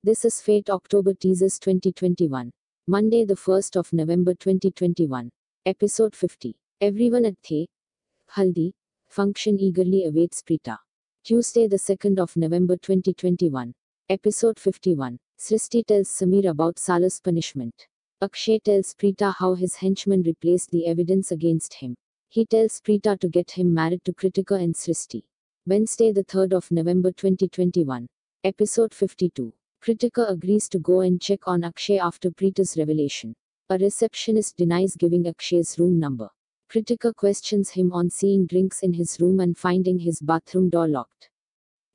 This is Fate October Teasers 2021. Monday, the 1st of November 2021. Episode 50. Everyone at the Haldi function eagerly awaits Preeta. Tuesday, the 2nd of November 2021. Episode 51. Srishti tells Sameer about Salah's punishment. Akshay tells Preeta how his henchman replaced the evidence against him. He tells Preeta to get him married to Kritika and Srishti. Wednesday, the 3rd of November 2021. Episode 52. Kritika agrees to go and check on Akshay after Preeta's revelation. A receptionist denies giving Akshay's room number. Kritika questions him on seeing drinks in his room and finding his bathroom door locked.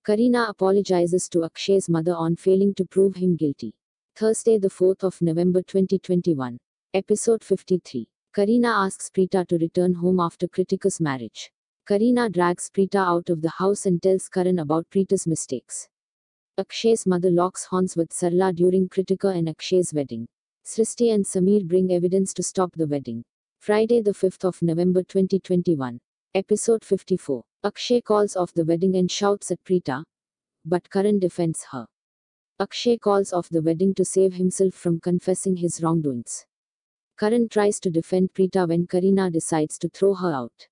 Kareena apologizes to Akshay's mother on failing to prove him guilty. Thursday, the 4th of November 2021. Episode 53. Kareena asks Preeta to return home after Kritika's marriage. Kareena drags Preeta out of the house and tells Karan about Preeta's mistakes. Akshay's mother locks horns with Sarla during Kritika and Akshay's wedding. Srishti and Sameer bring evidence to stop the wedding. Friday, the 5th of November 2021. Episode 54. Akshay calls off the wedding and shouts at Preeta, but Karan defends her. Akshay calls off the wedding to save himself from confessing his wrongdoings. Karan tries to defend Preeta when Kareena decides to throw her out.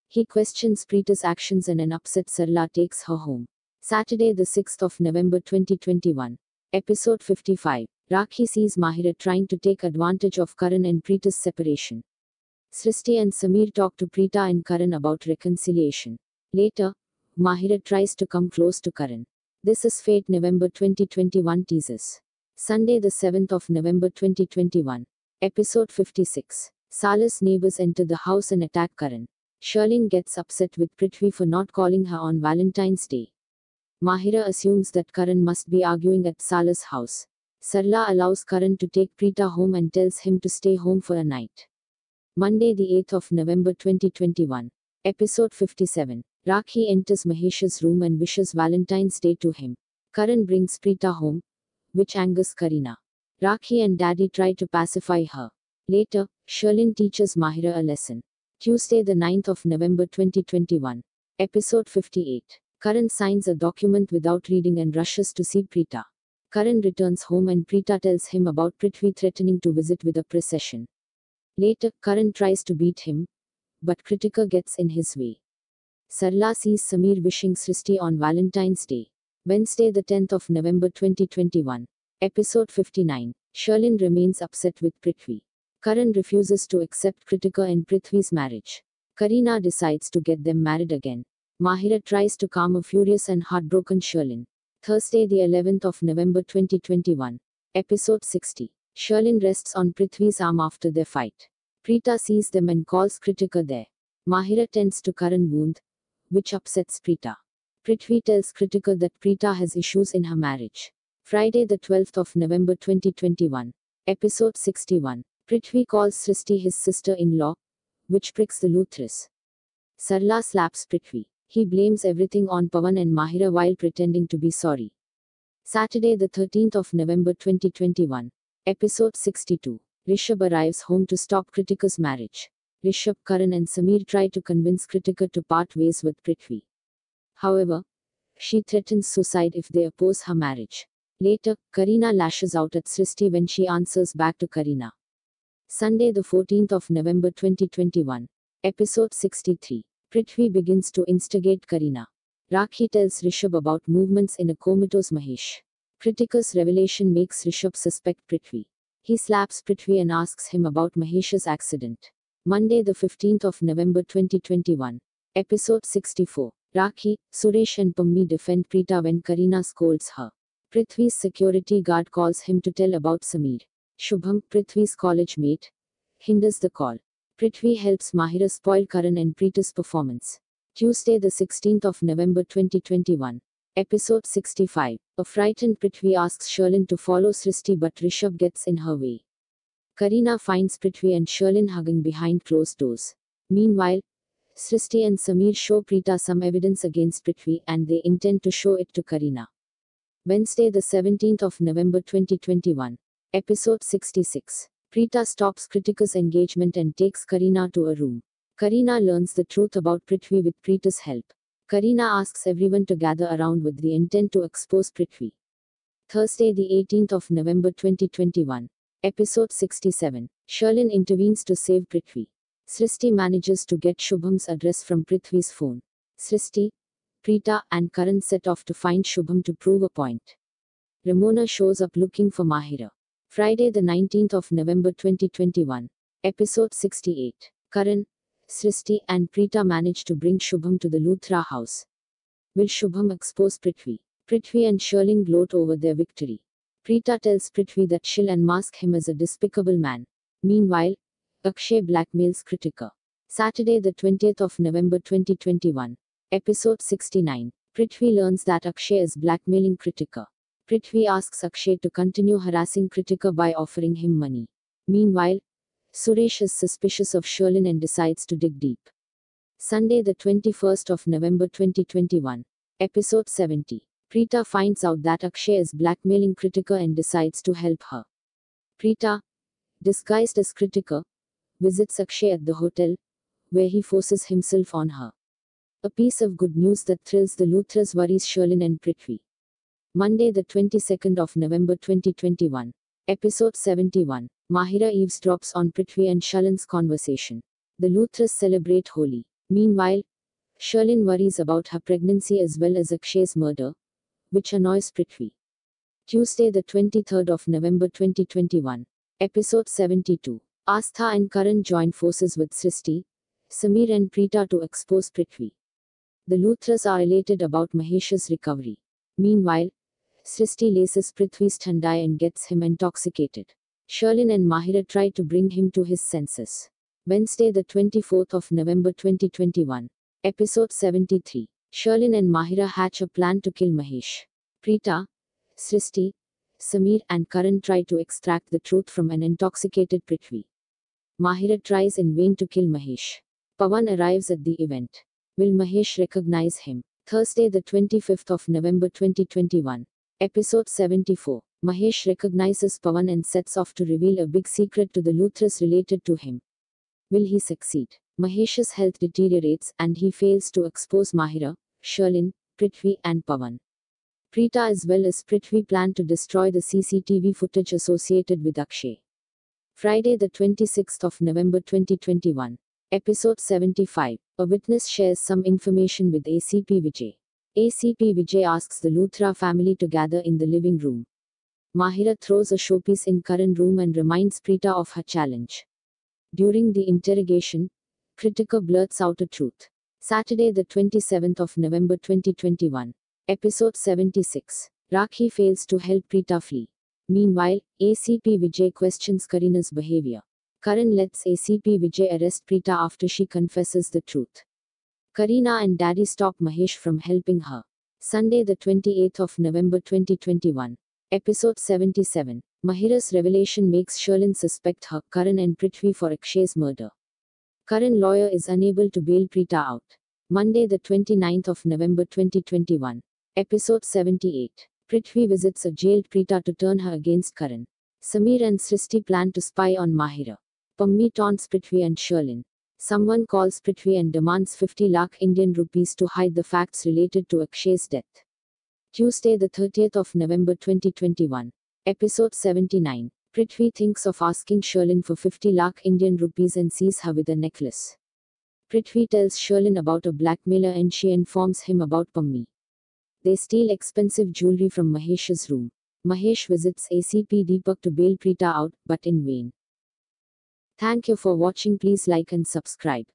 He questions Preeta's actions and an upset Sarla takes her home. Saturday, the 6th of November 2021. Episode 55. Rakhi sees Mahira trying to take advantage of Karan and Preeta's separation. Srishti and Sameer talk to Preeta and Karan about reconciliation. Later, Mahira tries to come close to Karan. This is Fate November 2021 teasers. Sunday, the 7th of November 2021. Episode 56. Salah's neighbors enter the house and attack Karan. Sherlyn gets upset with Prithvi for not calling her on Valentine's Day. Mahira assumes that Karan must be arguing at Salah's house. Sarla allows Karan to take Preeta home and tells him to stay home for a night. Monday, the 8th of November 2021. Episode 57. Rakhi enters Mahesh's room and wishes Valentine's Day to him. Karan brings Preeta home, which angers Kareena. Rakhi and Daddy try to pacify her. Later, Sherlyn teaches Mahira a lesson. Tuesday, the 9th of November 2021. Episode 58. Karan signs a document without reading and rushes to see Preeta. Karan returns home and Preeta tells him about Prithvi threatening to visit with a procession. Later, Karan tries to beat him, but Kritika gets in his way. Sarla sees Sameer wishing Srishti on Valentine's Day. Wednesday, the 10th of November 2021. Episode 59. Sherlyn remains upset with Prithvi. Karan refuses to accept Kritika and Prithvi's marriage. Kareena decides to get them married again. Mahira tries to calm a furious and heartbroken Sherlyn. Thursday, the 11th of November 2021. Episode 60. Sherlyn rests on Prithvi's arm after their fight. Preeta sees them and calls Kritika there. Mahira tends to Karan's wound, which upsets Preeta. Prithvi tells Kritika that Preeta has issues in her marriage. Friday, the 12th of November 2021. Episode 61. Prithvi calls Srishti his sister-in-law, which pricks the Luthras. Sarla slaps Prithvi. He blames everything on Pawan and Mahira while pretending to be sorry. Saturday, the 13th of November 2021. Episode 62. Rishabh arrives home to stop Kritika's marriage. Rishabh, Karan and Sameer try to convince Kritika to part ways with Prithvi. However, she threatens suicide if they oppose her marriage. Later, Kareena lashes out at Srishti when she answers back to Kareena. Sunday, the 14th of November 2021. Episode 63. Prithvi begins to instigate Kareena. Rakhi tells Rishabh about movements in a comatose Mahesh. Kritika's revelation makes Rishabh suspect Prithvi. He slaps Prithvi and asks him about Mahesh's accident. Monday, the 15th of November 2021. Episode 64. Rakhi, Suresh and Pammi defend Preeta when Kareena scolds her. Prithvi's security guard calls him to tell about Sameer. Shubham, Prithvi's college mate, hinders the call. Prithvi helps Mahira spoil Karan and Preeta's performance. Tuesday, the 16th of November 2021. Episode 65. A frightened Prithvi asks Sherlyn to follow Srishti but Rishabh gets in her way. Kareena finds Prithvi and Sherlyn hugging behind closed doors. Meanwhile, Srishti and Sameer show Preeta some evidence against Prithvi and they intend to show it to Kareena. Wednesday, the 17th of November 2021. Episode 66. Preeta stops Kritika's engagement and takes Kareena to a room. Kareena learns the truth about Prithvi with Preeta's help. Kareena asks everyone to gather around with the intent to expose Prithvi. Thursday, the 18th of November 2021. Episode 67. Sherlin intervenes to save Prithvi. Srishti manages to get Shubham's address from Prithvi's phone. Srishti, Preeta, and Karan set off to find Shubham to prove a point. Ramona shows up looking for Mahira. Friday, the 19th of November 2021. Episode 68. Karan, Srishti, and Preeta manage to bring Shubham to the Luthra house. Will Shubham expose Prithvi? Prithvi and Sherlin gloat over their victory. Preeta tells Prithvi that she'll unmask him as a despicable man. Meanwhile, Akshay blackmails Kritika. Saturday, the 20th of November 2021. Episode 69. Prithvi learns that Akshay is blackmailing Kritika. Prithvi asks Akshay to continue harassing Kritika by offering him money. Meanwhile, Suresh is suspicious of Sherlin and decides to dig deep. Sunday, the 21st of November 2021. Episode 70. Preeta finds out that Akshay is blackmailing Kritika and decides to help her. Preeta, disguised as Kritika, visits Akshay at the hotel, where he forces himself on her. A piece of good news that thrills the Luthras worries Sherlin and Prithvi. Monday, the 22nd of November 2021. Episode 71. Mahira eavesdrops on Prithvi and Sherlin's conversation. The Luthras celebrate Holi. Meanwhile, Sherlin worries about her pregnancy as well as Akshay's murder, which annoys Prithvi. Tuesday, the 23rd of November 2021. Episode 72. Astha and Karan join forces with Srishti, Samir and Preeta to expose Prithvi. The Luthras are elated about Mahesh's recovery. Meanwhile, Srishti laces Prithvi's thandai and gets him intoxicated. Sherlin and Mahira try to bring him to his senses. Wednesday, the 24th of November 2021. Episode 73. Sherlin and Mahira hatch a plan to kill Mahesh. Preeta, Srishti, Samir and Karan try to extract the truth from an intoxicated Prithvi. Mahira tries in vain to kill Mahesh. Pawan arrives at the event. Will Mahesh recognize him? Thursday, the 25th of November 2021. Episode 74. Mahesh recognizes Pawan and sets off to reveal a big secret to the Luthras related to him. Will he succeed? Mahesh's health deteriorates and he fails to expose Mahira, Sherlin, Prithvi and Pawan. Preeta as well as Prithvi plan to destroy the CCTV footage associated with Akshay. Friday, the 26th of November 2021. Episode 75. A witness shares some information with ACP Vijay. ACP Vijay asks the Luthra family to gather in the living room. Mahira throws a showpiece in Karan's room and reminds Preeta of her challenge. During the interrogation, Kritika blurts out a truth. Saturday, the 27th of November 2021. Episode 76. Rakhi fails to help Preeta flee. Meanwhile, ACP Vijay questions Karina's behavior. Karan lets ACP Vijay arrest Preeta after she confesses the truth. Karina and Daddy stop Mahesh from helping her. Sunday, the 28th of November 2021. Episode 77. Mahira's revelation makes Sherlin suspect her, Karan and Prithvi for Akshay's murder. Karan lawyer is unable to bail Preeta out. Monday, the 29th of November 2021. Episode 78. Prithvi visits a jailed Preeta to turn her against Karan. Samir and Srishti plan to spy on Mahira. Pammi taunts Prithvi and Sherlin. Someone calls Prithvi and demands 50 lakh Indian rupees to hide the facts related to Akshay's death. Tuesday, the 30th of November 2021. Episode 79. Prithvi thinks of asking Sherlin for 50 lakh Indian rupees and sees her with a necklace. Prithvi tells Sherlin about a blackmailer and she informs him about Pammi. They steal expensive jewelry from Mahesh's room. Mahesh visits ACP Deepak to bail Preeta out, but in vain. Thank you for watching. Please like and subscribe.